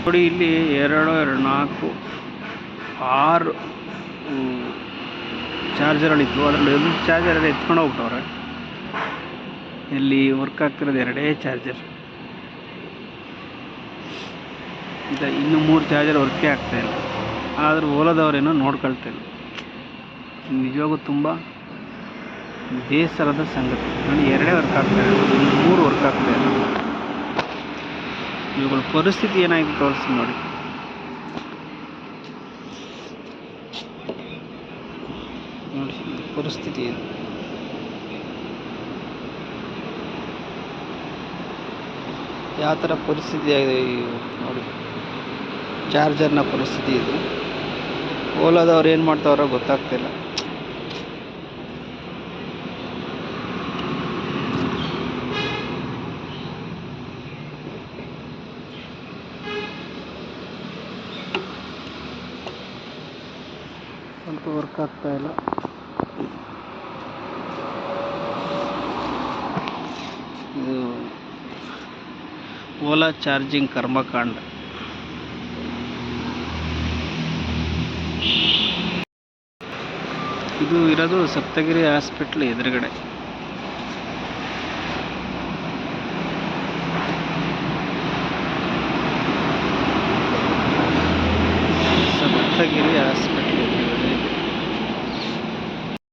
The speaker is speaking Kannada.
ನೋಡಿ ಇಲ್ಲಿ 2, 4, 6 ಚಾರ್ಜರ್ಗಳಿದ್ವು. ಅದರಲ್ಲಿ ಒಂದು ಚಾರ್ಜರ್ ಎತ್ಕೊಂಡು ಹೋಗ್ಬಿಟ್ಟವ್ರೆ. ಇಲ್ಲಿ ವರ್ಕ್ ಆಗ್ತಿರೋದು 2 ಚಾರ್ಜರ್. ಇನ್ನು 3 ಚಾರ್ಜರ್ ವರ್ಕೇ ಆಗ್ತಾಯಿಲ್ಲ. ಆದರೂ ಓಲಾದವ್ರೇನೋ ನೋಡ್ಕೊಳ್ತಿಲ್ಲ. ನಿಜವಾಗೂ ತುಂಬ ಬೇಸರದ ಸಂಗತಿ. ನೋಡಿ 2 ವರ್ಕ್ ಆಗ್ತಾಯಿಲ್ಲ, 3 ವರ್ಕ್ ಆಗ್ತಾಯಿಲ್ಲ. ಇವುಗಳ ಪರಿಸ್ಥಿತಿ ಏನಾಗಿದೆ ತೋರಿಸ್ತೀನಿ ನೋಡಿ. ನೋಡಿ ಪರಿಸ್ಥಿತಿ ಇದು. ಯಾವ ಥರ ಪರಿಸ್ಥಿತಿ ಆಗಿದೆ ನೋಡಿ. ಚಾರ್ಜರ್ನ ಪರಿಸ್ಥಿತಿ ಇದು. ಓಲಾದವ್ರು ಏನು ಮಾಡ್ತಾವ್ರೋ ಗೊತ್ತಾಗ್ತಿಲ್ಲ. ಸ್ವಲ್ಪ ವರ್ಕ್ ಆಗ್ತಾಯಿಲ್ಲ. ಇದು ಓಲಾ ಚಾರ್ಜಿಂಗ್ ಕರ್ಮಕಾಂಡ. ಇದು ಇರೋದು ಸಪ್ತಗಿರಿ ಹಾಸ್ಪಿಟ್ಲ್ ಎದುರುಗಡೆ. ಸಪ್ತಗಿರಿ ಹಾಸ್ಪಿಟ್ಲ್